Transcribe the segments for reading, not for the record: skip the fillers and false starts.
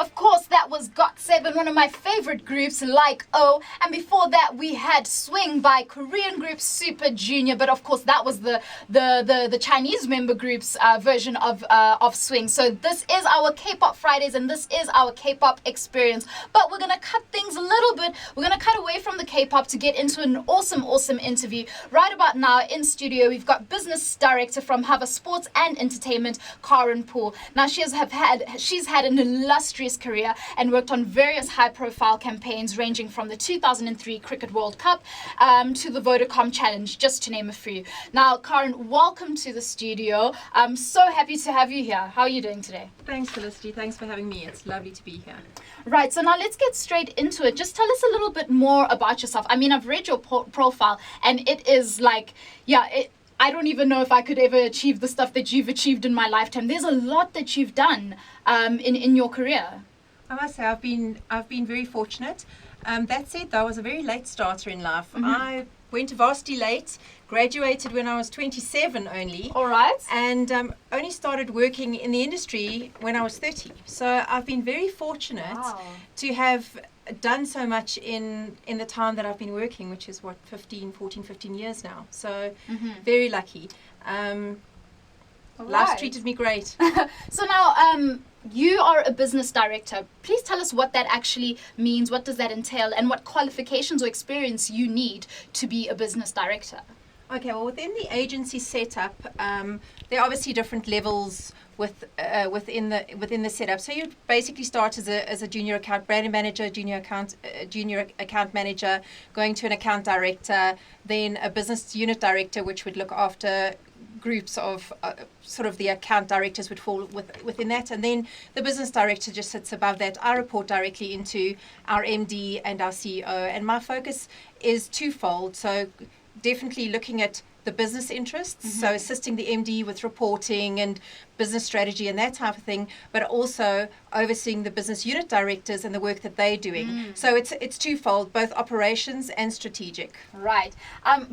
Of course, that was GOT7, one of my favorite groups, like O. And before that, we had Swing by Korean group Super Junior. But of course, that was the Chinese member group's version of Swing. So this is our K-pop Fridays, and this is our K-pop experience. But we're gonna cut things a little bit. We're gonna cut away from the K-pop to get into an awesome interview. Right about now in studio, we've got business director from Havas Sports and Entertainment, Karen Poole. Now she's had an illustrious career and worked on various high-profile campaigns ranging from the 2003 Cricket World Cup to the Vodacom Challenge, just to name a few. Now, Karen, welcome to the studio. I'm so happy to have you here. How are you doing today? Thanks, Felicity. Thanks for having me. It's lovely to be here. Right, so now let's get straight into it. Just tell us a little bit more about yourself. I mean, I've read your profile, and it is like, I don't even know if I could ever achieve the stuff that you've achieved in my lifetime. There's a lot that you've done in your career. I must say, I've been very fortunate. That said, though, I was a very late starter in life. Mm-hmm. I went to varsity late, graduated when I was 27 only. All right. And only started working in the industry when I was 30. So I've been very fortunate to have done so much in the time that I've been working, which is 15 years now. So very lucky. Life's treated me great. So now you are a business director. Please tell us what that actually means. What does that entail, and what qualifications or experience you need to be a business director? Okay, well, within the agency setup, there are obviously different levels within the setup. So you basically start as a junior account brand manager, junior account manager, going to an account director, then a business unit director, which would look after groups of sort of the account directors would fall within that, and then the business director just sits above that. I report directly into our MD and our CEO, and my focus is twofold. So definitely looking at the business interests, so assisting the MD with reporting and business strategy and that type of thing, but also overseeing the business unit directors and the work that they're doing. So it's twofold, both operations and strategic. Right.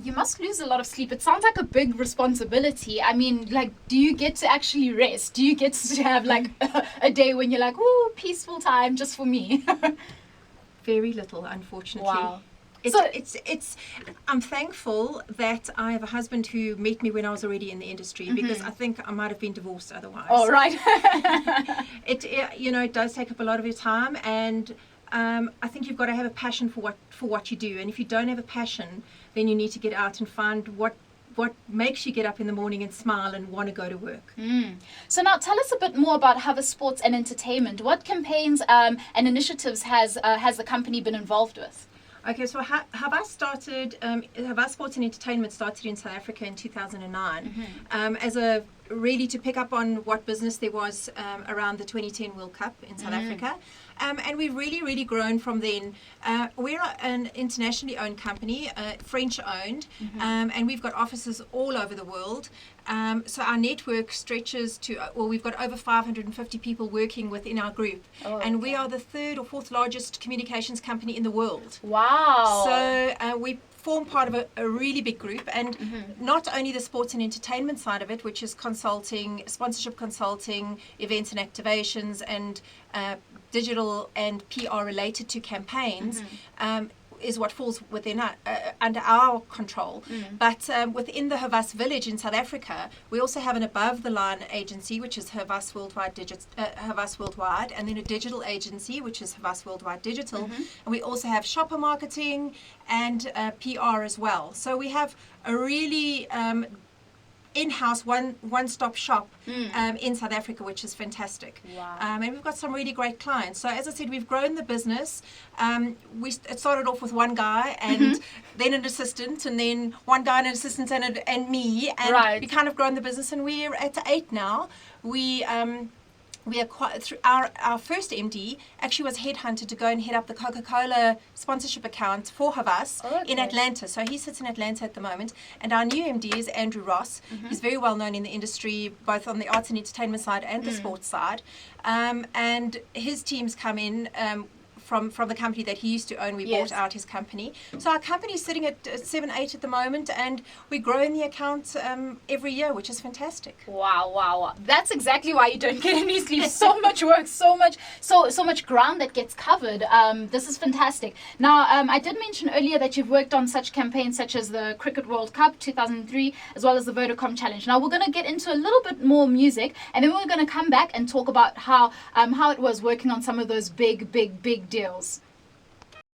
You must lose a lot of sleep. It sounds like a big responsibility. I mean, like, do you get to actually rest? Do you get to have like a day when you're like, ooh, peaceful time just for me? Very little, unfortunately. Wow. I'm thankful that I have a husband who met me when I was already in the industry, because I think I might have been divorced otherwise. Oh, right. It does take up a lot of your time, and I think you've got to have a passion for what you do. And if you don't have a passion, then you need to get out and find what makes you get up in the morning and smile and want to go to work. So now tell us a bit more about Havas Sports and Entertainment. What campaigns and initiatives has the company been involved with? Okay, so Havas Sports and Entertainment started in South Africa in 2009 as a really to pick up on what business there was around the 2010 World Cup in South Africa. And we've really grown from then. We're an internationally owned company, French owned, and we've got offices all over the world. So our network stretches to, we've got over 550 people working within our group. And we are the third or fourth largest communications company in the world. Wow. So we form part of a really big group, and not only the sports and entertainment side of it, which is consulting, sponsorship consulting, events and activations, and digital and PR related to campaigns, is what falls within under our control. But within the Havas village in South Africa, we also have an above-the-line agency, which is Havas Worldwide, and then a digital agency, which is Havas Worldwide Digital. And we also have shopper marketing and PR as well. So we have a really in-house one-stop shop in South Africa, which is fantastic. Wow. And we've got some really great clients. So as I said, we've grown the business. It started off with one guy and then an assistant, and then one guy and an assistant and me, and we kind of grown the business, and we're at 8 now. We acquired through our first MD actually was headhunted to go and head up the Coca-Cola sponsorship account for Havas in Atlanta. So he sits in Atlanta at the moment. And our new MD is Andrew Ross. He's very well known in the industry, both on the arts and entertainment side and the sports side. And his teams come in from the company that he used to own. We Yes. bought out his company. So our company is sitting at 7-8 at the moment, and we grow in the account every year, which is fantastic. Wow. That's exactly why you don't get any sleep. So much work, so much ground that gets covered. This is fantastic. Now, I did mention earlier that you've worked on such campaigns such as the Cricket World Cup 2003, as well as the Vodacom Challenge. Now, we're going to get into a little bit more music, and then we're going to come back and talk about how it was working on some of those big deals.